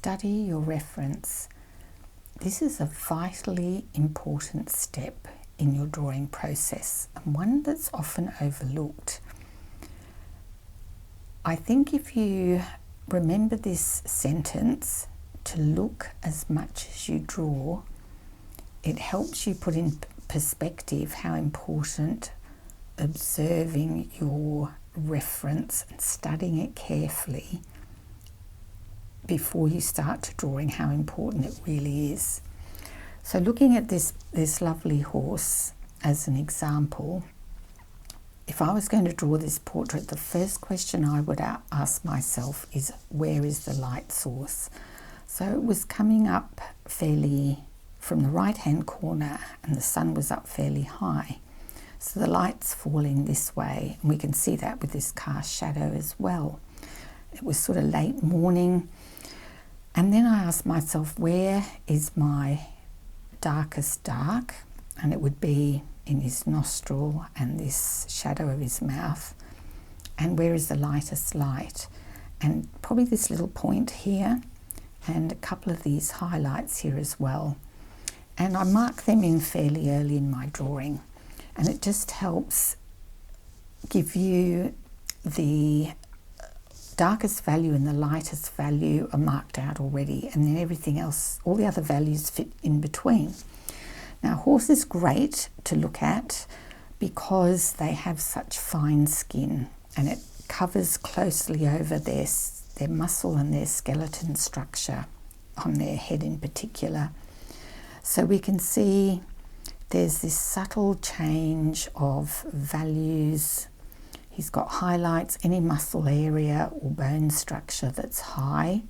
study your reference. This is a vitally important step in your drawing process, and one that's often overlooked. I think if you remember this sentence, to look as much as you draw, it helps you put in perspective how important observing your reference and studying it carefully before you start to drawing, how important it really is. So looking at this lovely horse as an example, if I was going to draw this portrait, the first question I would ask myself is, where is the light source? So it was coming up fairly from the right hand corner and the sun was up fairly high. So the light's falling this way, and we can see that with this cast shadow as well. It was sort of late morning, and then I asked myself, where is my darkest dark? And it would be in his nostril and this shadow of his mouth. And where is the lightest light? And probably this little point here, and a couple of these highlights here as well. And I mark them in fairly early in my drawing. And it just helps give you the darkest value and the lightest value are marked out already, and then everything else, all the other values fit in between. Now, horse is great to look at because they have such fine skin, and it covers closely over their muscle and their skeleton structure on their head in particular. So we can see there's this subtle change of values. He's got highlights. Any muscle area or bone structure that's high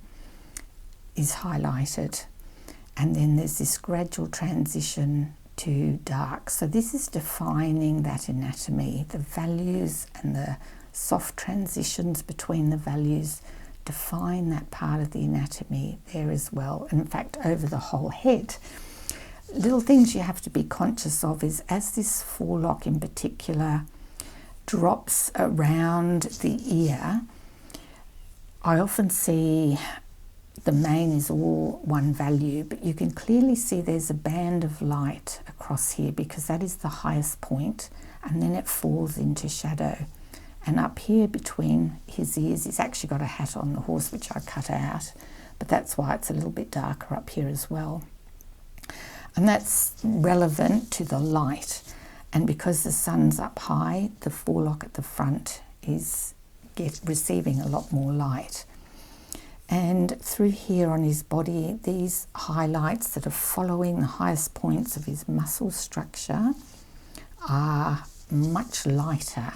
is highlighted. And then there's this gradual transition to dark. So this is defining that anatomy. The values and the soft transitions between the values define that part of the anatomy there as well. And in fact, over the whole head. Little things you have to be conscious of is, as this forelock in particular drops around the ear, I often see the mane is all one value, but you can clearly see there's a band of light across here because that is the highest point, and then it falls into shadow. And up here between his ears, he's actually got a hat on, the horse, which I cut out, but that's why it's a little bit darker up here as well. And that's relevant to the light. And because the sun's up high, the forelock at the front is receiving a lot more light. And through here on his body, these highlights that are following the highest points of his muscle structure are much lighter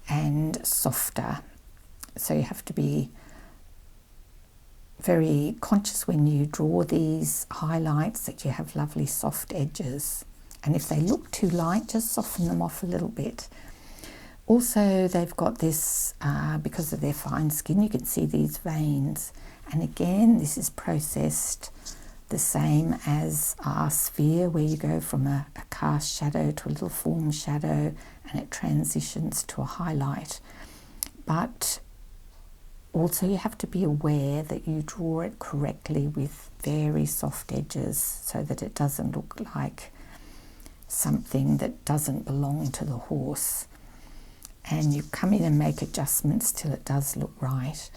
and softer. So you have to be very conscious when you draw these highlights that you have lovely soft edges. And if they look too light, just soften them off a little bit. Also, they've got this, because of their fine skin, you can see these veins. And again, this is processed the same as our sphere, where you go from a cast shadow to a little form shadow, and it transitions to a highlight. But also you have to be aware that you draw it correctly with very soft edges so that it doesn't look like something that doesn't belong to the horse. And you come in and make adjustments till it does look right.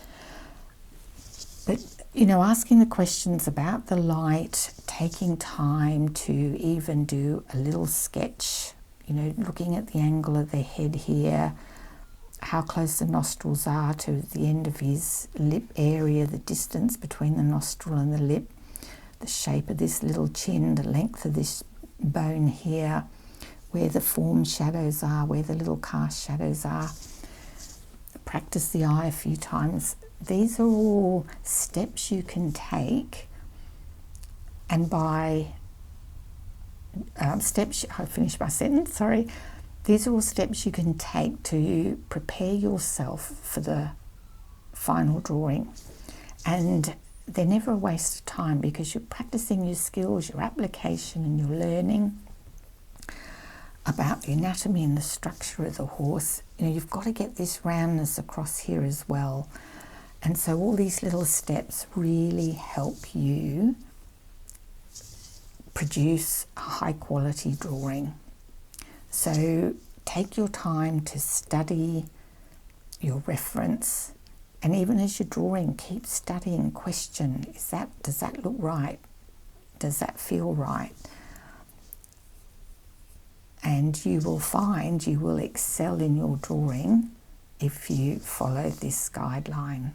But, you know, asking the questions about the light, taking time to even do a little sketch, you know, looking at the angle of the head here, how close the nostrils are to the end of his lip area, the distance between the nostril and the lip, the shape of this little chin, the length of this bone here, where the form shadows are, where the little cast shadows are. Practice the eye a few times. These are all steps you can take, and by steps, I finished my sentence, sorry. These are all steps you can take to prepare yourself for the final drawing. And they're never a waste of time because you're practicing your skills, your application, and your learning about the anatomy and the structure of the horse. You know, you've got to get this roundness across here as well. And so all these little steps really help you produce a high quality drawing. So take your time to study your reference, and even as you're drawing, keep studying, question, does that look right? Does that feel right? And you will find you will excel in your drawing if you follow this guideline.